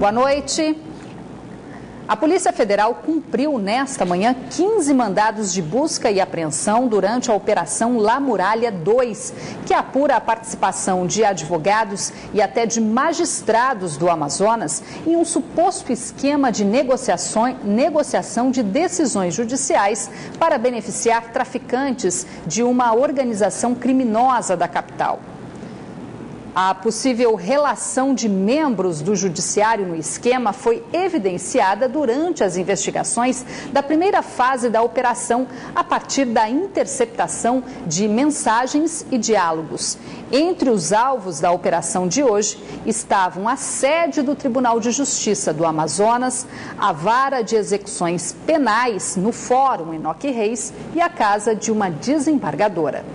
Boa noite. A Polícia Federal cumpriu nesta manhã 15 mandados de busca e apreensão durante a Operação La Muralha 2, que apura a participação de advogados e até de magistrados do Amazonas em um suposto esquema de negociação de decisões judiciais para beneficiar traficantes de uma organização criminosa da capital. A possível relação de membros do judiciário no esquema foi evidenciada durante as investigações da primeira fase da operação, a partir da interceptação de mensagens e diálogos. Entre os alvos da operação de hoje estavam a sede do Tribunal de Justiça do Amazonas, a vara de execuções penais no Fórum Enoque Reis e a casa de uma desembargadora.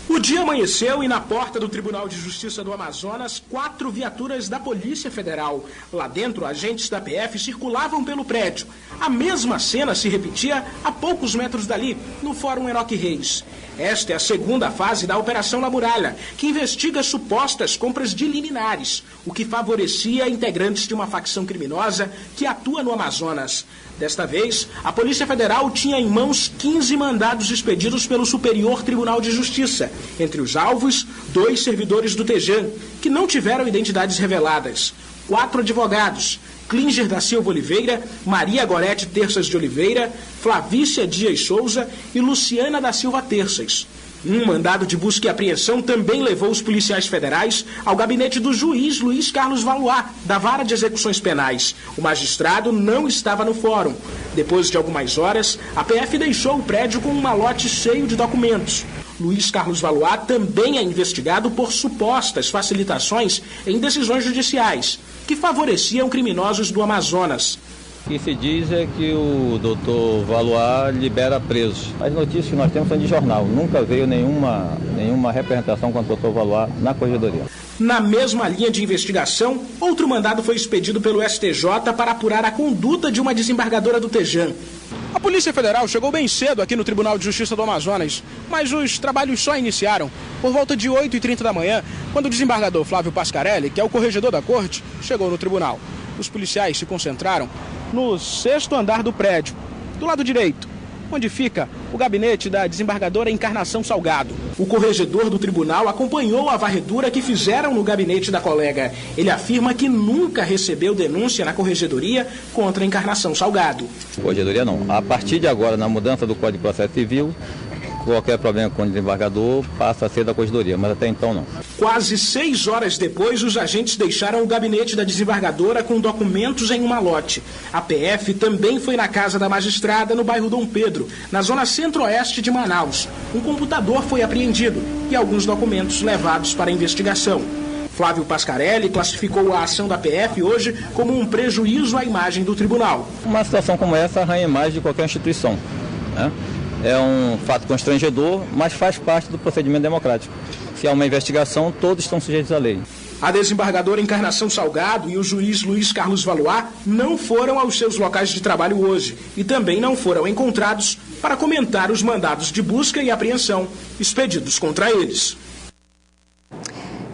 O dia amanheceu e na porta do Tribunal de Justiça do Amazonas, 4 viaturas da Polícia Federal. Lá dentro, agentes da PF circulavam pelo prédio. A mesma cena se repetia a poucos metros dali, no Fórum Enoque Reis. Esta é a segunda fase da Operação La Muralha, que investiga supostas compras de liminares, o que favorecia integrantes de uma facção criminosa que atua no Amazonas. Desta vez, a Polícia Federal tinha em mãos 15 mandados expedidos pelo Superior Tribunal de Justiça. Entre os alvos, 2 servidores do TEJAN, que não tiveram identidades reveladas. 4 advogados, Klinger da Silva Oliveira, Maria Gorete Terças de Oliveira, Flavícia Dias Souza e Luciana da Silva Terças. Um mandado de busca e apreensão também levou os policiais federais ao gabinete do juiz Luiz Carlos Valois, da Vara de Execuções Penais. O magistrado não estava no fórum. Depois de algumas horas, a PF deixou o prédio com um malote cheio de documentos. Luiz Carlos Valois também é investigado por supostas facilitações em decisões judiciais, que favoreciam criminosos do Amazonas. O que se diz é que o doutor Valois libera presos. As notícias que nós temos são de jornal. Nunca veio nenhuma representação contra o doutor Valois na corregedoria. Na mesma linha de investigação, outro mandado foi expedido pelo STJ para apurar a conduta de uma desembargadora do TEJAN. A Polícia Federal chegou bem cedo aqui no Tribunal de Justiça do Amazonas, mas os trabalhos só iniciaram por volta de 8h30 da manhã, quando o desembargador Flávio Pascarelli, que é o corregedor da corte, chegou no tribunal. Os policiais se concentraram no 6º andar do prédio, do lado direito, onde fica o gabinete da desembargadora Encarnação Salgado. O corregedor do tribunal acompanhou a varredura que fizeram no gabinete da colega. Ele afirma que nunca recebeu denúncia na corregedoria contra a Encarnação Salgado. Corregedoria não. A partir de agora, na mudança do Código de Processo Civil, qualquer problema com o desembargador passa a ser da corregedoria, mas até então não. Quase 6 horas depois, os agentes deixaram o gabinete da desembargadora com documentos em um malote. A PF também foi na casa da magistrada no bairro Dom Pedro, na zona centro-oeste de Manaus. Um computador foi apreendido e alguns documentos levados para a investigação. Flávio Pascarelli classificou a ação da PF hoje como um prejuízo à imagem do tribunal. Uma situação como essa arranha a imagem de qualquer instituição, né? É um fato constrangedor, mas faz parte do procedimento democrático. Se há uma investigação, todos estão sujeitos à lei. A desembargadora Encarnação Salgado e o juiz Luiz Carlos Valois não foram aos seus locais de trabalho hoje e também não foram encontrados para comentar os mandados de busca e apreensão expedidos contra eles.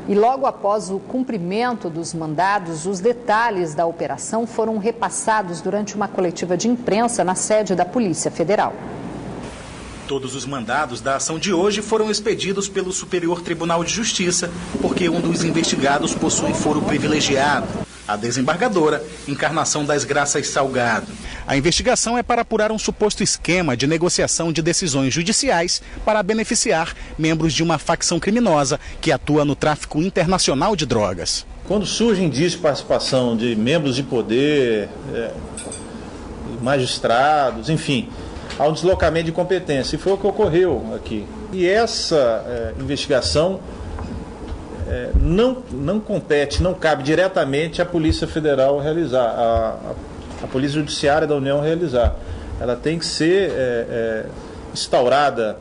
E logo após o cumprimento dos mandados, os detalhes da operação foram repassados durante uma coletiva de imprensa na sede da Polícia Federal. Todos os mandados da ação de hoje foram expedidos pelo Superior Tribunal de Justiça, porque um dos investigados possui foro privilegiado, a desembargadora Encarnação das Graças Salgado. A investigação é para apurar um suposto esquema de negociação de decisões judiciais para beneficiar membros de uma facção criminosa que atua no tráfico internacional de drogas. Quando surge indício de participação de membros de poder, magistrados, enfim, há um deslocamento de competência, e foi o que ocorreu aqui. E essa investigação não compete, não cabe diretamente à Polícia Federal realizar, a Polícia Judiciária da União realizar. Ela tem que ser instaurada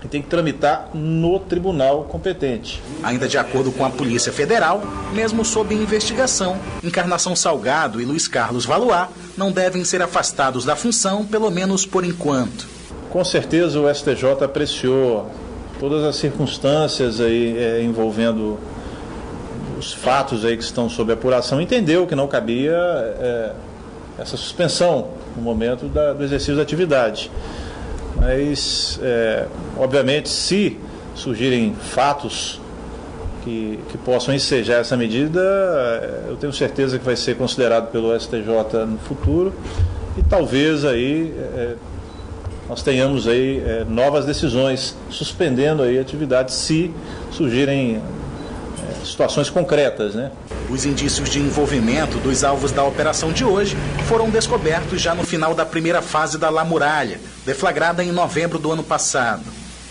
e tem que tramitar no tribunal competente. Ainda de acordo com a Polícia Federal, mesmo sob investigação, Encarnação Salgado e Luiz Carlos Valois não devem ser afastados da função, pelo menos por enquanto. Com certeza o STJ apreciou todas as circunstâncias aí, envolvendo os fatos aí que estão sob apuração, entendeu que não cabia essa suspensão no momento do exercício da atividade. Mas, obviamente, se surgirem fatos que possam ensejar essa medida, eu tenho certeza que vai ser considerado pelo STJ no futuro e talvez aí nós tenhamos aí novas decisões suspendendo aí a atividade se surgirem situações concretas, né? Os indícios de envolvimento dos alvos da operação de hoje foram descobertos já no final da primeira fase da La Muralha, deflagrada em novembro do ano passado.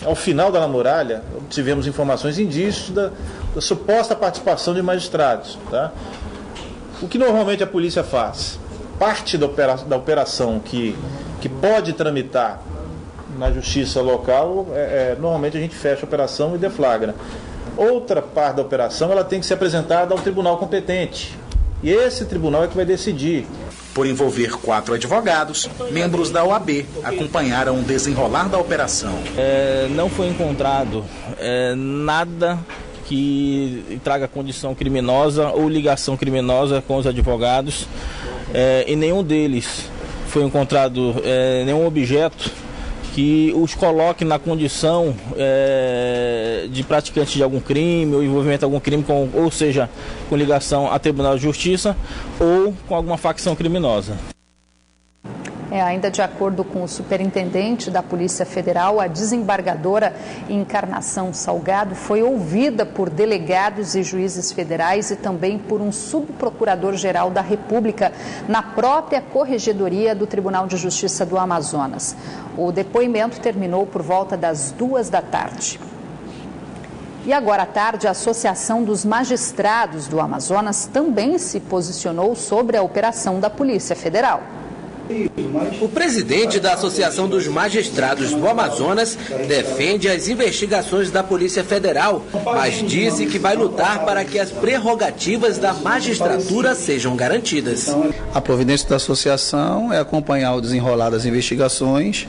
Ao final da La Muralha, tivemos informações e indícios da suposta participação de magistrados. Tá? O que normalmente a polícia faz? Parte da operação que pode tramitar na justiça local, normalmente a gente fecha a operação e deflagra. Outra parte da operação ela tem que ser apresentada ao tribunal competente. E esse tribunal é que vai decidir. Por envolver 4 advogados, membros da OAB acompanharam o desenrolar da operação. Não foi encontrado nada que traga condição criminosa ou ligação criminosa com os advogados. Em nenhum deles foi encontrado nenhum objeto que os coloque na condição de praticantes de algum crime ou envolvimento em algum crime, ou seja, com ligação a Tribunal de Justiça ou com alguma facção criminosa. Ainda de acordo com o superintendente da Polícia Federal, a desembargadora Encarnação Salgado foi ouvida por delegados e juízes federais e também por um subprocurador-geral da República na própria corregedoria do Tribunal de Justiça do Amazonas. O depoimento terminou por volta das 14h. E agora à tarde, a Associação dos Magistrados do Amazonas também se posicionou sobre a operação da Polícia Federal. O presidente da Associação dos Magistrados do Amazonas defende as investigações da Polícia Federal, mas disse que vai lutar para que as prerrogativas da magistratura sejam garantidas. A providência da associação é acompanhar o desenrolar das investigações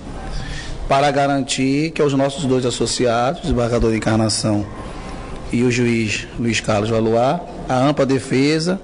para garantir que os nossos 2 associados, o desembargador de Encarnação e o juiz Luiz Carlos Valuar, a ampla defesa,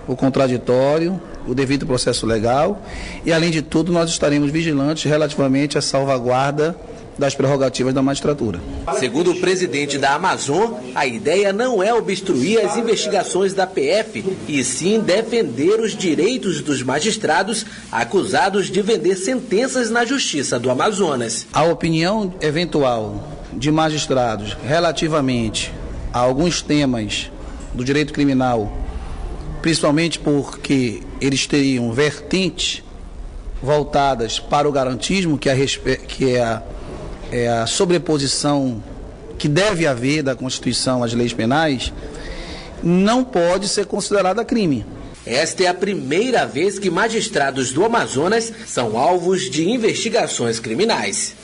o contraditório, o devido processo legal e, além de tudo, nós estaremos vigilantes relativamente à salvaguarda das prerrogativas da magistratura. Segundo o presidente da Amazon, a ideia não é obstruir as investigações da PF, e sim defender os direitos dos magistrados acusados de vender sentenças na Justiça do Amazonas. A opinião eventual de magistrados relativamente a alguns temas do direito criminal, principalmente porque eles teriam vertentes voltadas para o garantismo, que é a sobreposição que deve haver da Constituição às leis penais, não pode ser considerada crime. Esta é a primeira vez que magistrados do Amazonas são alvos de investigações criminais.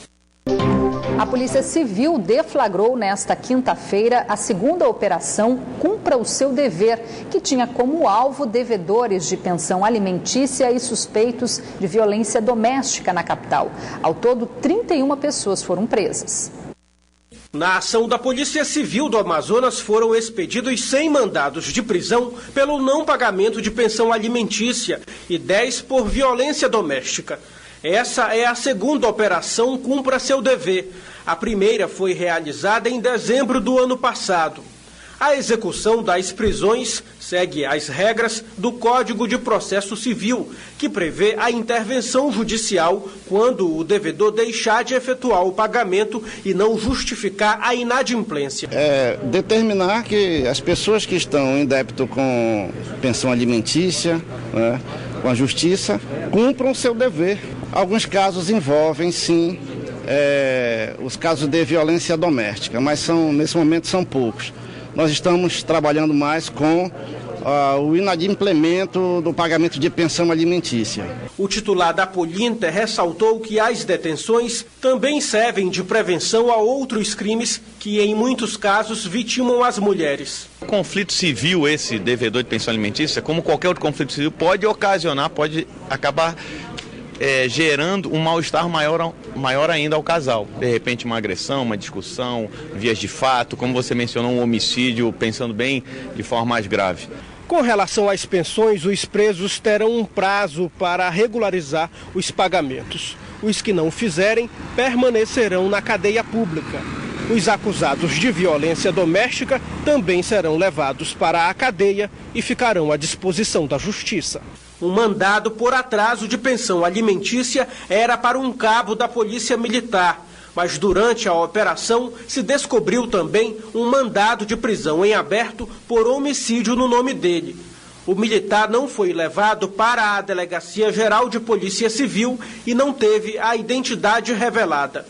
A Polícia Civil deflagrou nesta quinta-feira a segunda operação Cumpra o Seu Dever, que tinha como alvo devedores de pensão alimentícia e suspeitos de violência doméstica na capital. Ao todo, 31 pessoas foram presas. Na ação da Polícia Civil do Amazonas foram expedidos 100 mandados de prisão pelo não pagamento de pensão alimentícia e 10 por violência doméstica. Essa é a segunda operação Cumpra Seu Dever. A primeira foi realizada em dezembro do ano passado. A execução das prisões segue as regras do Código de Processo Civil, que prevê a intervenção judicial quando o devedor deixar de efetuar o pagamento e não justificar a inadimplência. Determinar que as pessoas que estão em débito com pensão alimentícia, né, com a justiça, cumpram o seu dever. Alguns casos envolvem, sim, os casos de violência doméstica, mas nesse momento são poucos. Nós estamos trabalhando mais com o inadimplemento do pagamento de pensão alimentícia. O titular da Polinter ressaltou que as detenções também servem de prevenção a outros crimes que, em muitos casos, vitimam as mulheres. O conflito civil, esse devedor de pensão alimentícia, como qualquer outro conflito civil, pode ocasionar, pode acabar gerando um mal-estar maior ainda ao casal. De repente uma agressão, uma discussão, vias de fato, como você mencionou, um homicídio, pensando bem, de forma mais grave. Com relação às pensões, os presos terão um prazo para regularizar os pagamentos. Os que não fizerem permanecerão na cadeia pública. Os acusados de violência doméstica também serão levados para a cadeia e ficarão à disposição da justiça. Um mandado por atraso de pensão alimentícia era para um cabo da Polícia Militar. Mas durante a operação se descobriu também um mandado de prisão em aberto por homicídio no nome dele. O militar não foi levado para a Delegacia Geral de Polícia Civil e não teve a identidade revelada.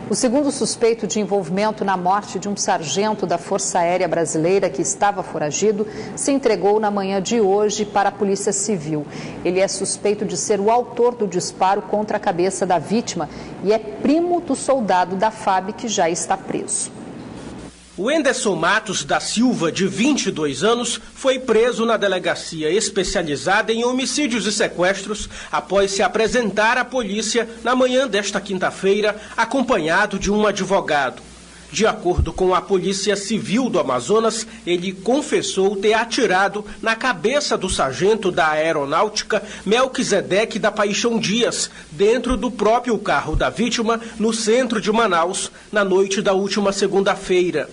O segundo suspeito de envolvimento na morte de um sargento da Força Aérea Brasileira que estava foragido se entregou na manhã de hoje para a Polícia Civil. Ele é suspeito de ser o autor do disparo contra a cabeça da vítima e é primo do soldado da FAB que já está preso. O Enderson Matos da Silva, de 22 anos, foi preso na delegacia especializada em homicídios e sequestros após se apresentar à polícia na manhã desta quinta-feira, acompanhado de um advogado. De acordo com a Polícia Civil do Amazonas, ele confessou ter atirado na cabeça do sargento da Aeronáutica, Melquisedeque da Paixão Dias, dentro do próprio carro da vítima, no centro de Manaus, na noite da última segunda-feira.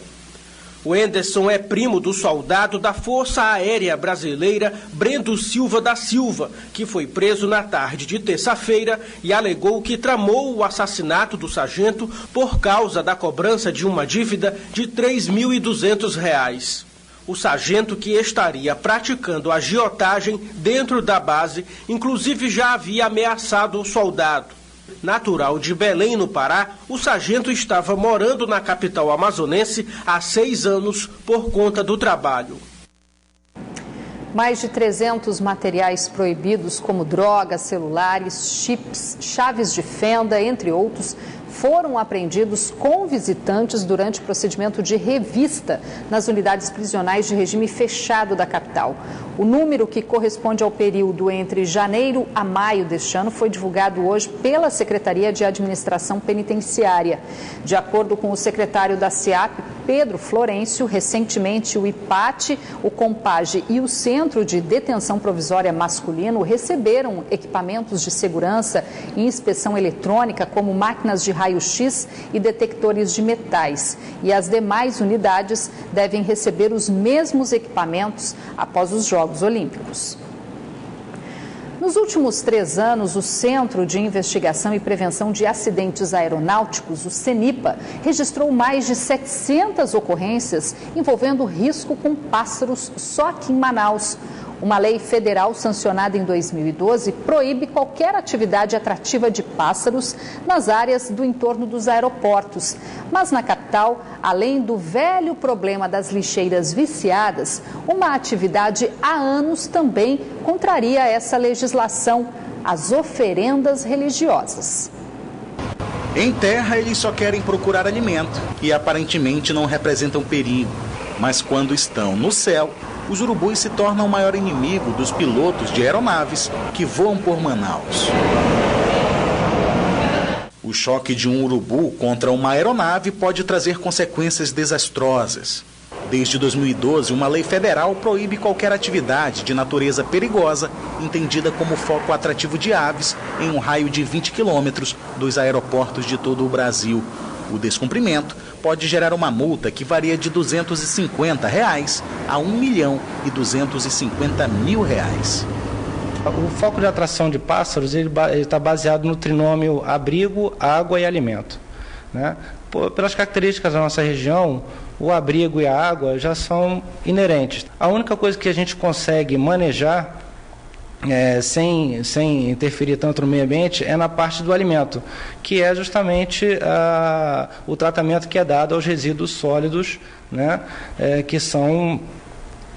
O Enderson é primo do soldado da Força Aérea Brasileira, Brendo Silva da Silva, que foi preso na tarde de terça-feira e alegou que tramou o assassinato do sargento por causa da cobrança de uma dívida de R$ 3.200. O sargento, que estaria praticando agiotagem dentro da base, inclusive já havia ameaçado o soldado. Natural de Belém, no Pará, o sargento estava morando na capital amazonense há 6 anos por conta do trabalho. Mais de 300 materiais proibidos, como drogas, celulares, chips, chaves de fenda, entre outros, foram apreendidos com visitantes durante o procedimento de revista nas unidades prisionais de regime fechado da capital. O número, que corresponde ao período entre janeiro a maio deste ano, foi divulgado hoje pela Secretaria de Administração Penitenciária. De acordo com o secretário da SEAP, Pedro Florencio, recentemente o IPAT, o COMPAGE e o Centro de Detenção Provisória Masculino receberam equipamentos de segurança e inspeção eletrônica, como máquinas de raio-x e detectores de metais. E as demais unidades devem receber os mesmos equipamentos após os Jogos Olímpicos. Nos últimos 3 anos, o Centro de Investigação e Prevenção de Acidentes Aeronáuticos, o CENIPA, registrou mais de 700 ocorrências envolvendo risco com pássaros só aqui em Manaus. Uma lei federal sancionada em 2012 proíbe qualquer atividade atrativa de pássaros nas áreas do entorno dos aeroportos. Mas na capital, além do velho problema das lixeiras viciadas, uma atividade há anos também contraria essa legislação: as oferendas religiosas. Em terra, eles só querem procurar alimento e aparentemente não representam perigo. Mas quando estão no céu, os urubus se tornam o maior inimigo dos pilotos de aeronaves que voam por Manaus. O choque de um urubu contra uma aeronave pode trazer consequências desastrosas. Desde 2012, uma lei federal proíbe qualquer atividade de natureza perigosa, entendida como foco atrativo de aves, em um raio de 20 quilômetros dos aeroportos de todo o Brasil. O descumprimento pode gerar uma multa que varia de R$ 250 a R$ 1.250.000. O foco de atração de pássaros está baseado no trinômio abrigo, água e alimento, né? Pelas características da nossa região, o abrigo e a água já são inerentes. A única coisa que a gente consegue manejar sem interferir tanto no meio ambiente é na parte do alimento, que é justamente o tratamento que é dado aos resíduos sólidos, né, que são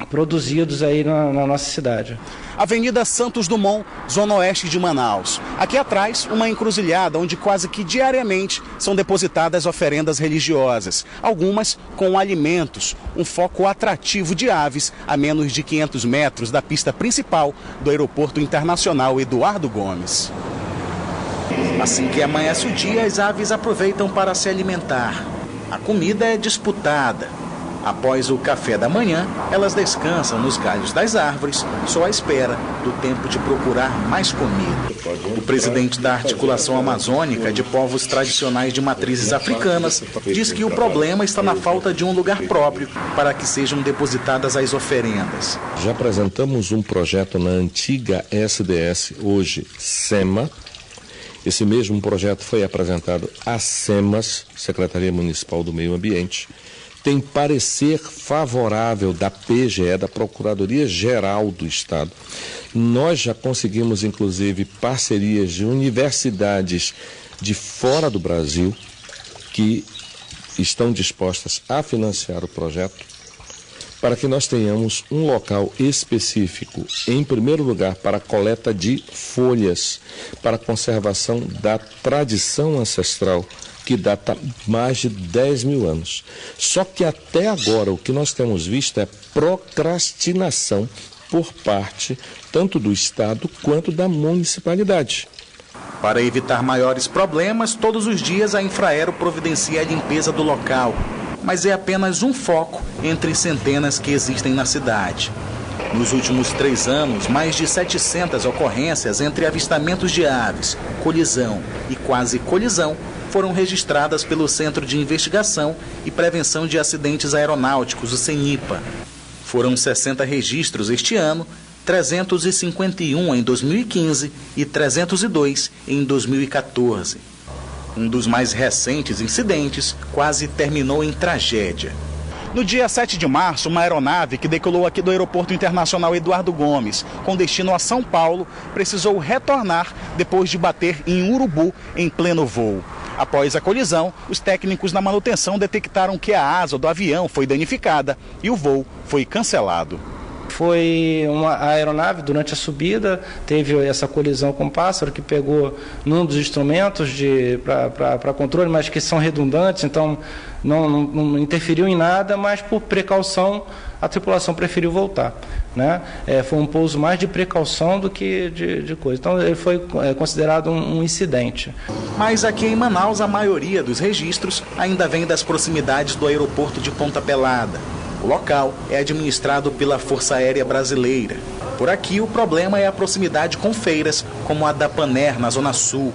produzidos aí na nossa cidade. Avenida Santos Dumont, zona oeste de Manaus. Aqui atrás, uma encruzilhada onde quase que diariamente são depositadas oferendas religiosas, algumas com alimentos, um foco atrativo de aves a menos de 500 metros da pista principal do Aeroporto Internacional Eduardo Gomes. Assim que amanhece o dia, as aves aproveitam para se alimentar. A comida é disputada. Após o café da manhã, elas descansam nos galhos das árvores, só à espera do tempo de procurar mais comida. O presidente da Articulação Amazônica de Povos Tradicionais de Matrizes Africanas diz que o problema está na falta de um lugar próprio para que sejam depositadas as oferendas. Já apresentamos um projeto na antiga SDS, hoje SEMA. Esse mesmo projeto foi apresentado à SEMAS, Secretaria Municipal do Meio Ambiente. Tem parecer favorável da PGE, da Procuradoria-Geral do Estado. Nós já conseguimos, inclusive, parcerias de universidades de fora do Brasil que estão dispostas a financiar o projeto para que nós tenhamos um local específico, em primeiro lugar, para a coleta de folhas, para a conservação da tradição ancestral, que data mais de 10 mil anos. Só que até agora o que nós temos visto é procrastinação por parte tanto do Estado quanto da municipalidade. Para evitar maiores problemas, todos os dias a Infraero providencia a limpeza do local, mas é apenas um foco entre centenas que existem na cidade. Nos últimos 3 anos, mais de 700 ocorrências entre avistamentos de aves, colisão e quase colisão foram registradas pelo Centro de Investigação e Prevenção de Acidentes Aeronáuticos, o CENIPA. Foram 60 registros este ano, 351 em 2015 e 302 em 2014. Um dos mais recentes incidentes quase terminou em tragédia. No dia 7 de março, uma aeronave que decolou aqui do Aeroporto Internacional Eduardo Gomes, com destino a São Paulo, precisou retornar depois de bater em Urubu em pleno voo. Após a colisão, os técnicos na manutenção detectaram que a asa do avião foi danificada e o voo foi cancelado. Foi a aeronave, durante a subida, teve essa colisão com o pássaro que pegou num dos instrumentos para controle, mas que são redundantes, então não interferiu em nada, mas por precaução a tripulação preferiu voltar. Né? Foi um pouso mais de precaução do que de coisa. Então ele foi considerado um incidente. Mas aqui em Manaus a maioria dos registros ainda vem das proximidades do aeroporto de Ponta Pelada. O local é administrado pela Força Aérea Brasileira. Por aqui, o problema é a proximidade com feiras, como a da Paner, na Zona Sul.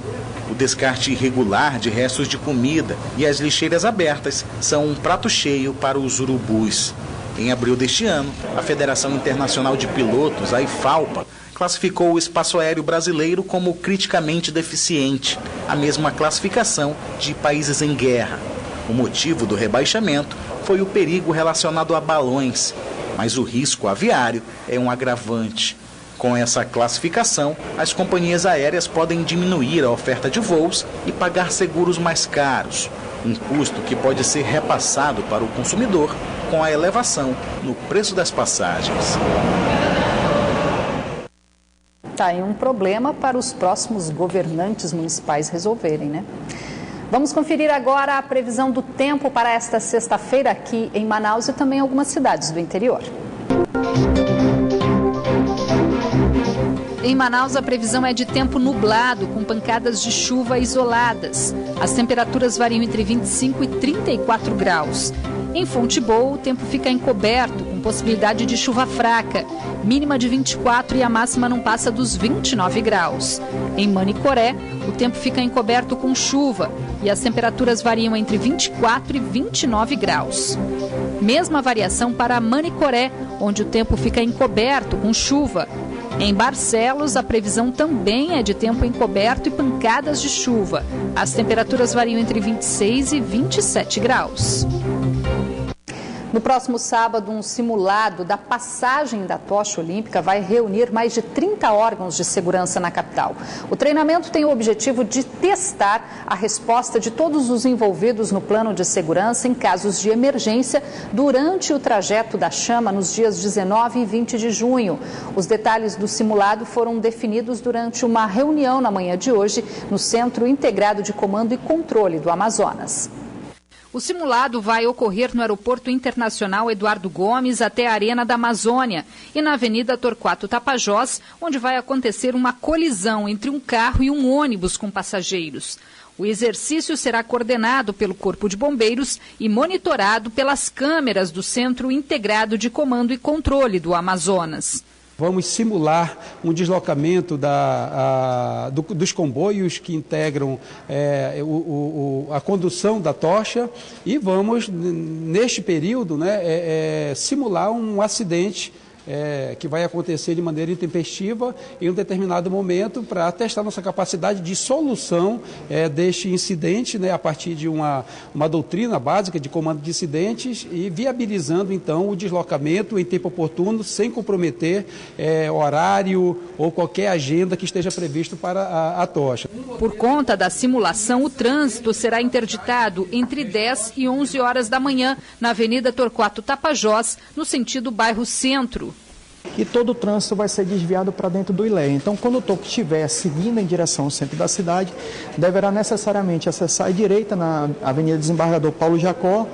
O descarte irregular de restos de comida e as lixeiras abertas são um prato cheio para os urubus. Em abril deste ano, a Federação Internacional de Pilotos, a IFALPA, classificou o espaço aéreo brasileiro como criticamente deficiente, a mesma classificação de países em guerra. O motivo do rebaixamento foi o perigo relacionado a balões, mas o risco aviário é um agravante. Com essa classificação, as companhias aéreas podem diminuir a oferta de voos e pagar seguros mais caros, um custo que pode ser repassado para o consumidor com a elevação no preço das passagens. Tá aí um problema para os próximos governantes municipais resolverem, né? Vamos conferir agora a previsão do tempo para esta sexta-feira aqui em Manaus e também em algumas cidades do interior. Em Manaus, a previsão é de tempo nublado, com pancadas de chuva isoladas. As temperaturas variam entre 25 e 34 graus. Em Fonte Boa, o tempo fica encoberto, com possibilidade de chuva fraca, mínima de 24 e a máxima não passa dos 29 graus. Em Manicoré, o tempo fica encoberto com chuva e as temperaturas variam entre 24 e 29 graus. Mesma variação para Manicoré, onde o tempo fica encoberto com chuva. Em Barcelos, a previsão também é de tempo encoberto e pancadas de chuva. As temperaturas variam entre 26 e 27 graus. No próximo sábado, um simulado da passagem da tocha olímpica vai reunir mais de 30 órgãos de segurança na capital. O treinamento tem o objetivo de testar a resposta de todos os envolvidos no plano de segurança em casos de emergência durante o trajeto da chama nos dias 19 e 20 de junho. Os detalhes do simulado foram definidos durante uma reunião na manhã de hoje no Centro Integrado de Comando e Controle do Amazonas. O simulado vai ocorrer no Aeroporto Internacional Eduardo Gomes até a Arena da Amazônia e na Avenida Torquato Tapajós, onde vai acontecer uma colisão entre um carro e um ônibus com passageiros. O exercício será coordenado pelo Corpo de Bombeiros e monitorado pelas câmeras do Centro Integrado de Comando e Controle do Amazonas. Vamos simular um deslocamento dos comboios que integram a condução da tocha e vamos, neste período, simular um acidente que vai acontecer de maneira intempestiva em um determinado momento para testar nossa capacidade de solução deste incidente, a partir de uma doutrina básica de comando de incidentes e viabilizando então o deslocamento em tempo oportuno sem comprometer horário ou qualquer agenda que esteja previsto para a tocha. Por conta da simulação, o trânsito será interditado entre 10 e 11 horas da manhã na Avenida Torquato Tapajós, no sentido bairro Centro. E todo o trânsito vai ser desviado para dentro do ILEA. Então, quando o toque estiver seguindo em direção ao centro da cidade, deverá necessariamente acessar à direita na Avenida Desembargador Paulo Jacó,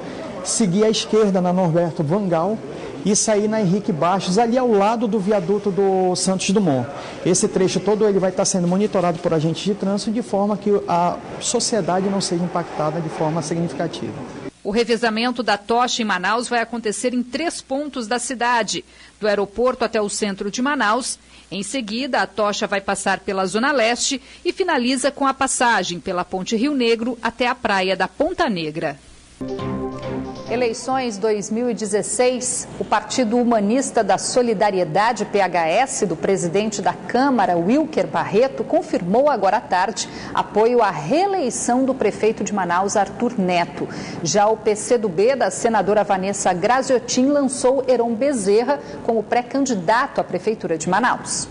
seguir à esquerda na Norberto Vangal e sair na Henrique Bastos, ali ao lado do viaduto do Santos Dumont. Esse trecho todo ele vai estar sendo monitorado por agentes de trânsito de forma que a sociedade não seja impactada de forma significativa. O revezamento da tocha em Manaus vai acontecer em 3 pontos da cidade, do aeroporto até o centro de Manaus. Em seguida, a tocha vai passar pela Zona Leste e finaliza com a passagem pela Ponte Rio Negro até a praia da Ponta Negra. Eleições 2016, o Partido Humanista da Solidariedade, PHS, do presidente da Câmara, Wilker Barreto, confirmou agora à tarde apoio à reeleição do prefeito de Manaus, Arthur Neto. Já o PCdoB, da senadora Vanessa Graziotin, lançou Heron Bezerra como pré-candidato à Prefeitura de Manaus.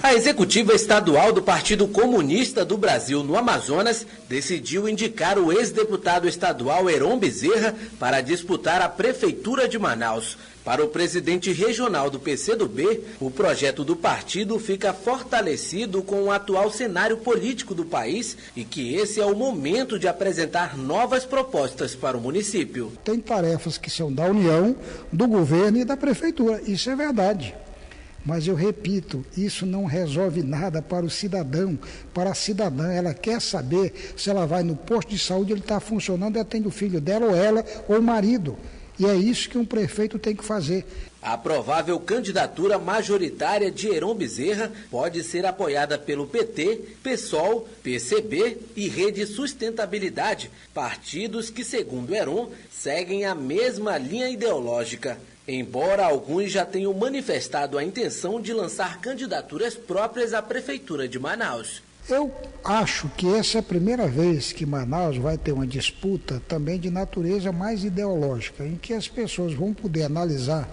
A executiva estadual do Partido Comunista do Brasil no Amazonas decidiu indicar o ex-deputado estadual Heron Bezerra para disputar a Prefeitura de Manaus. Para o presidente regional do PCdoB, o projeto do partido fica fortalecido com o atual cenário político do país e que esse é o momento de apresentar novas propostas para o município. Tem tarefas que são da União, do governo e da Prefeitura, isso é verdade. Mas eu repito, isso não resolve nada para o cidadão, para a cidadã. Ela quer saber se ela vai no posto de saúde, ele está funcionando e atende o filho dela ou ela ou o marido. E é isso que um prefeito tem que fazer. A provável candidatura majoritária de Heron Bezerra pode ser apoiada pelo PT, PSOL, PCB e Rede Sustentabilidade, partidos que, segundo Heron, seguem a mesma linha ideológica. Embora alguns já tenham manifestado a intenção de lançar candidaturas próprias à Prefeitura de Manaus. Eu acho que essa é a primeira vez que Manaus vai ter uma disputa também de natureza mais ideológica, em que as pessoas vão poder analisar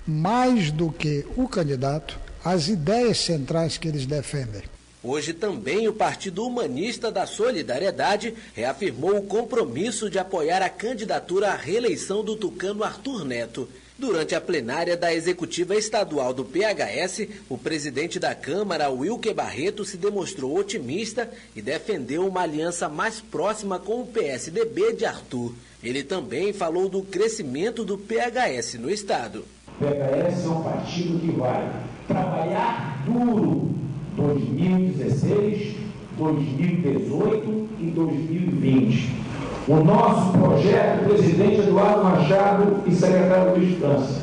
mais do que o candidato, as ideias centrais que eles defendem. Hoje também o Partido Humanista da Solidariedade reafirmou o compromisso de apoiar a candidatura à reeleição do tucano Arthur Neto. Durante a plenária da executiva estadual do PHS, o presidente da Câmara, Wilker Barreto, se demonstrou otimista e defendeu uma aliança mais próxima com o PSDB de Arthur. Ele também falou do crescimento do PHS no estado. O PHS é um partido que vai trabalhar duro 2016, 2018 e 2020. O nosso projeto, presidente Eduardo Machado e secretário Luiz França,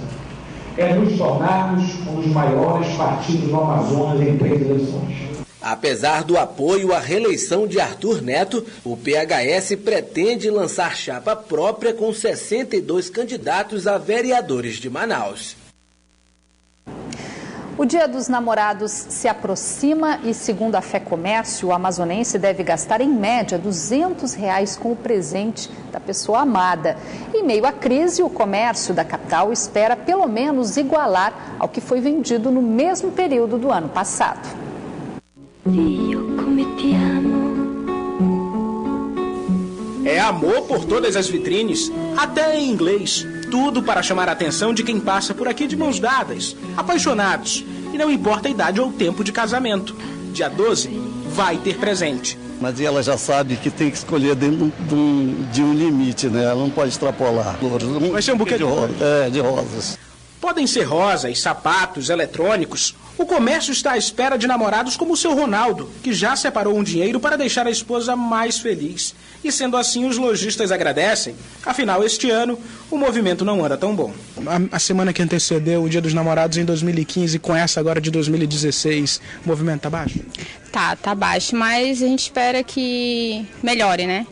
é nos tornarmos um dos maiores partidos no Amazonas em 3 eleições. Apesar do apoio à reeleição de Arthur Neto, o PHS pretende lançar chapa própria com 62 candidatos a vereadores de Manaus. O Dia dos Namorados se aproxima e, segundo a Fé Comércio, o amazonense deve gastar, em média, R$200 com o presente da pessoa amada. Em meio à crise, o comércio da capital espera, pelo menos, igualar ao que foi vendido no mesmo período do ano passado. É amor por todas as vitrines, até em inglês. Tudo para chamar a atenção de quem passa por aqui de mãos dadas, apaixonados. E não importa a idade ou o tempo de casamento. Dia 12 vai ter presente. Mas ela já sabe que tem que escolher dentro de um limite, né? Ela não pode extrapolar. Vai ser um buquê de rosas. De rosas. Podem ser rosas, sapatos, eletrônicos. O comércio está à espera de namorados como o seu Ronaldo, que já separou um dinheiro para deixar a esposa mais feliz. E sendo assim, os lojistas agradecem. Afinal, este ano, o movimento não anda tão bom. A semana que antecedeu o Dia dos Namorados em 2015, com essa agora de 2016, o movimento tá baixo? Tá baixo, mas a gente espera que melhore, né?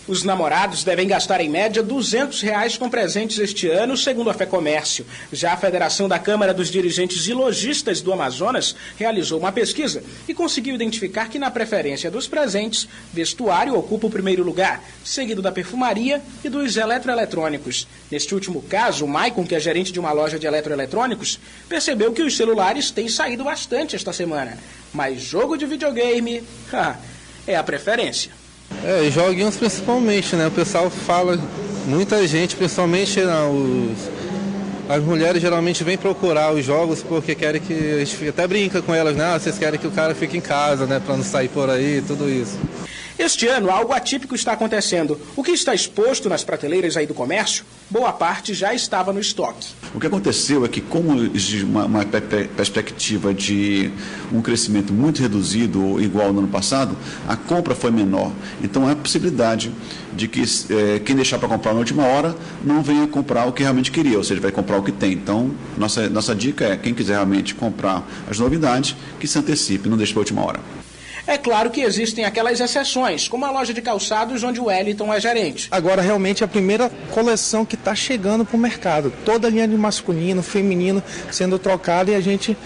Os namorados devem gastar em média R$200 com presentes este ano, segundo a Fé Comércio. Já a Federação da Câmara dos Dirigentes e Lojistas do Amazonas realizou uma pesquisa e conseguiu identificar que na preferência dos presentes, vestuário ocupa o primeiro lugar, seguido da perfumaria e dos eletroeletrônicos. Neste último caso, o Maicon, que é gerente de uma loja de eletroeletrônicos, percebeu que os celulares têm saído bastante esta semana. Mas jogo de videogame é a preferência. Joguinhos principalmente, né? O pessoal fala, muita gente, principalmente as mulheres geralmente vêm procurar os jogos porque querem que, a gente até brinca com elas, né? Vocês querem que o cara fique em casa, né? Pra não sair por aí, tudo isso. Este ano, algo atípico está acontecendo. O que está exposto nas prateleiras aí do comércio, boa parte já estava no estoque. O que aconteceu é que, como existe uma perspectiva de um crescimento muito reduzido ou igual no ano passado, a compra foi menor. Então, há a possibilidade de que quem deixar para comprar na última hora não venha comprar o que realmente queria, ou seja, vai comprar o que tem. Então, nossa dica é, quem quiser realmente comprar as novidades, que se antecipe, não deixe para a última hora. É claro que existem aquelas exceções, como a loja de calçados onde o Wellington é gerente. Agora, realmente, é a primeira coleção que está chegando para o mercado. Toda a linha de masculino, feminino sendo trocada e a gente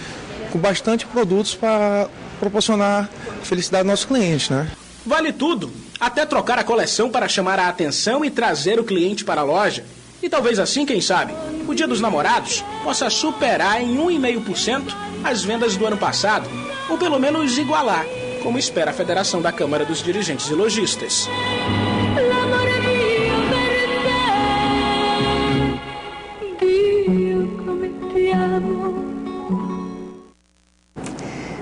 com bastante produtos para proporcionar felicidade aos nossos clientes, né? Vale tudo, até trocar a coleção para chamar a atenção e trazer o cliente para a loja. E talvez assim, quem sabe, o Dia dos Namorados possa superar em 1,5% as vendas do ano passado, ou pelo menos igualar, como espera a Federação da Câmara dos Dirigentes e Lojistas.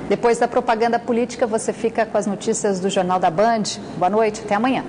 Depois da propaganda política, você fica com as notícias do Jornal da Band. Boa noite, até amanhã.